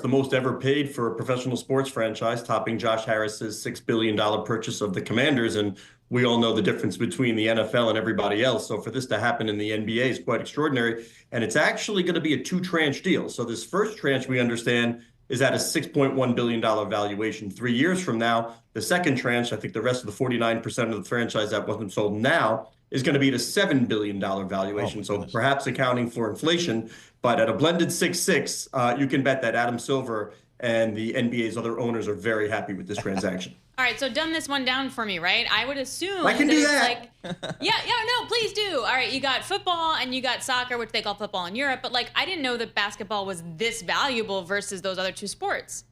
the most ever paid for a professional sports franchise, topping Josh Harris's $6 billion purchase of the Commanders. And we all know the difference between the NFL and everybody else. So for this to happen in the NBA is quite extraordinary. And it's actually going to be a two-tranche deal. So this first tranche, we understand, is at a $6.1 billion valuation. 3 years from now, the second tranche, I think the rest of the 49% of the franchise that wasn't sold now, is going to be at a $7 billion valuation. So perhaps accounting for inflation, but at a blended 6.6, you can bet that Adam Silver and the NBA's other owners are very happy with this transaction. All right, so dumb this one down for me, right? I would assume I can do that. Like, no, please do. All right, you got football and you got soccer, which they call football in Europe, but like I didn't know that basketball was this valuable versus those other two sports.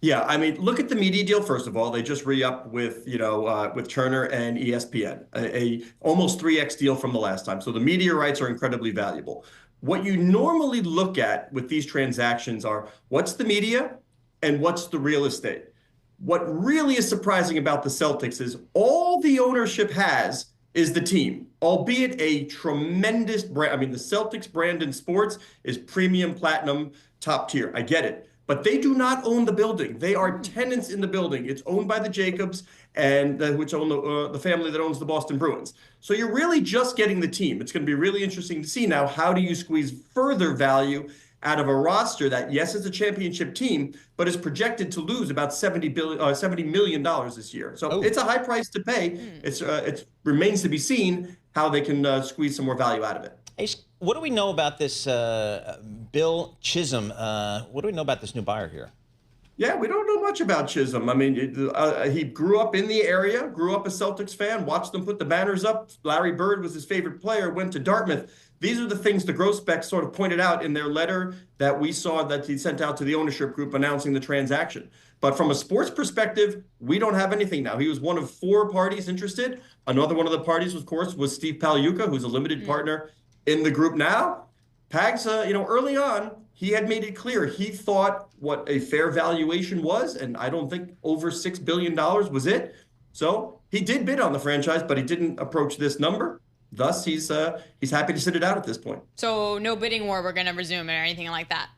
Yeah, I mean, look at the media deal. First of all, they just re-up with with Turner and ESPN, a almost 3x deal from the last time. So the media rights are incredibly valuable. What you normally look at with these transactions are what's the media and what's the real estate. What really is surprising about the Celtics is all the ownership has is the team, albeit a tremendous brand. I mean, the Celtics brand in sports is premium, platinum, top tier. I get it. But they do not own the building. They are tenants in the building. It's owned by the Jacobs, and which own the family that owns the Boston Bruins. So you're really just getting the team. It's going to be really interesting to see now, how do you squeeze further value out of a roster that, yes, is a championship team, but is projected to lose about $70 million this year. So It's a high price to pay. It remains to be seen how they can squeeze some more value out of it. Hey, what do we know about this Bill Chisholm? What do we know about this new buyer here? Yeah, we don't know much about Chisholm. I mean, he grew up in the area, grew up a Celtics fan, watched them put the banners up. Larry Bird was his favorite player, went to Dartmouth. These are the things the Grosbeck sort of pointed out in their letter that we saw that he sent out to the ownership group announcing the transaction. But from a sports perspective, we don't have anything now. He was one of 4 parties interested. Another one of the parties, of course, was Steve Pagliuca, who's a limited partner in the group now. Pags, early on, he had made it clear he thought what a fair valuation was, and I don't think over $6 billion was it. So he did bid on the franchise, but he didn't approach this number. Thus, he's happy to sit it out at this point. So no bidding war we're going to resume or anything like that?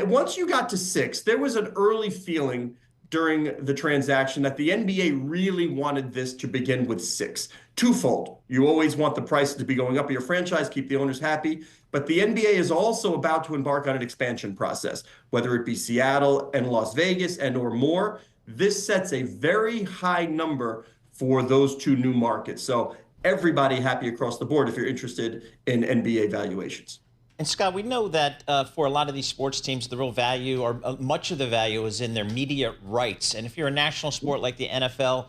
Once you got to 6, there was an early feeling during the transaction that the NBA really wanted this to begin with 6. Twofold. You always want the price to be going up of your franchise, keep the owners happy. But the NBA is also about to embark on an expansion process, whether it be Seattle and Las Vegas and or more. This sets a very high number for those 2 new markets. So everybody happy across the board if you're interested in NBA valuations. And Scott, we know that for a lot of these sports teams, the real value or much of the value is in their media rights. And if you're a national sport like the NFL,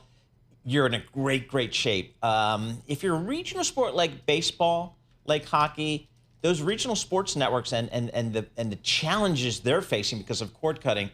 you're in a great shape. If you're a regional sport like baseball, like hockey, those regional sports networks and the challenges they're facing because of cord cutting,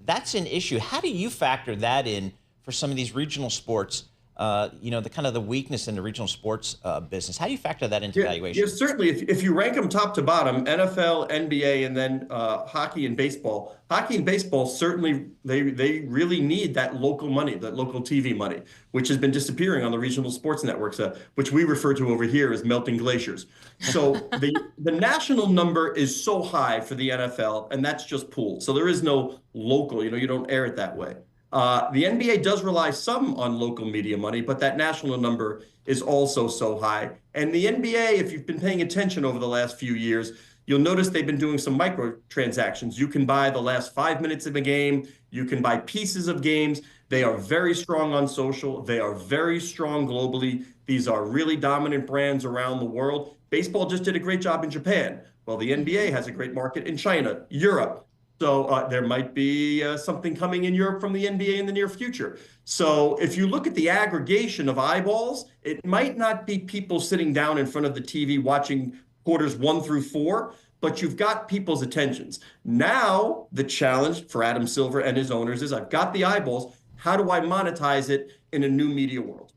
that's an issue. How do you factor that in for some of these regional sports? The kind of the weakness in the regional sports business. How do you factor that into valuation? Yeah, certainly. If you rank them top to bottom, NFL, NBA, and then hockey and baseball. Hockey and baseball, certainly they really need that local money, that local TV money, which has been disappearing on the regional sports networks, which we refer to over here as melting glaciers. So the national number is so high for the NFL, and that's just pooled. So there is no local, you don't air it that way. The NBA does rely some on local media money, but that national number is also so high. And the NBA, if you've been paying attention over the last few years, you'll notice they've been doing some micro transactions. You can buy the last 5 minutes of a game. You can buy pieces of games. They are very strong on social. They are very strong globally. These are really dominant brands around the world. Baseball just did a great job in Japan. Well, the NBA has a great market in China, Europe. So there might be something coming in Europe from the NBA in the near future. So if you look at the aggregation of eyeballs, it might not be people sitting down in front of the TV watching quarters 1 through 4, but you've got people's attentions. Now, the challenge for Adam Silver and his owners is I've got the eyeballs. How do I monetize it in a new media world?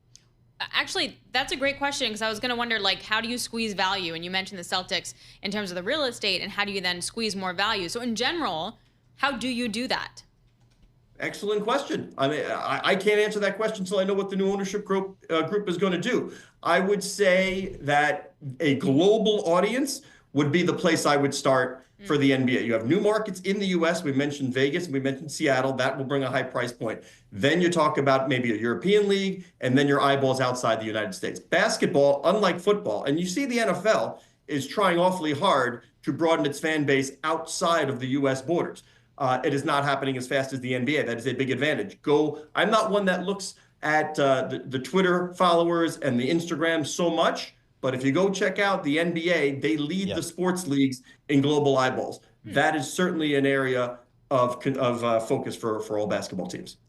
Actually, that's a great question because I was going to wonder, how do you squeeze value? And you mentioned the Celtics in terms of the real estate, and how do you then squeeze more value? So in general, how do you do that? Excellent question. I mean, I can't answer that question until I know what the new ownership group is going to do. I would say that a global audience would be the place I would start for the NBA. You have new markets in the US. We mentioned Vegas and we mentioned Seattle. That will bring a high price point. Then you talk about maybe a European league, and then your eyeballs outside the United States. Basketball, unlike football, and you see the NFL is trying awfully hard to broaden its fan base outside of the US borders. It is not happening as fast as the NBA. That is a big advantage. I'm not one that looks at the Twitter followers and the Instagram so much. But if you go check out the NBA, they lead the sports leagues in global eyeballs. That is certainly an area of focus for all basketball teams.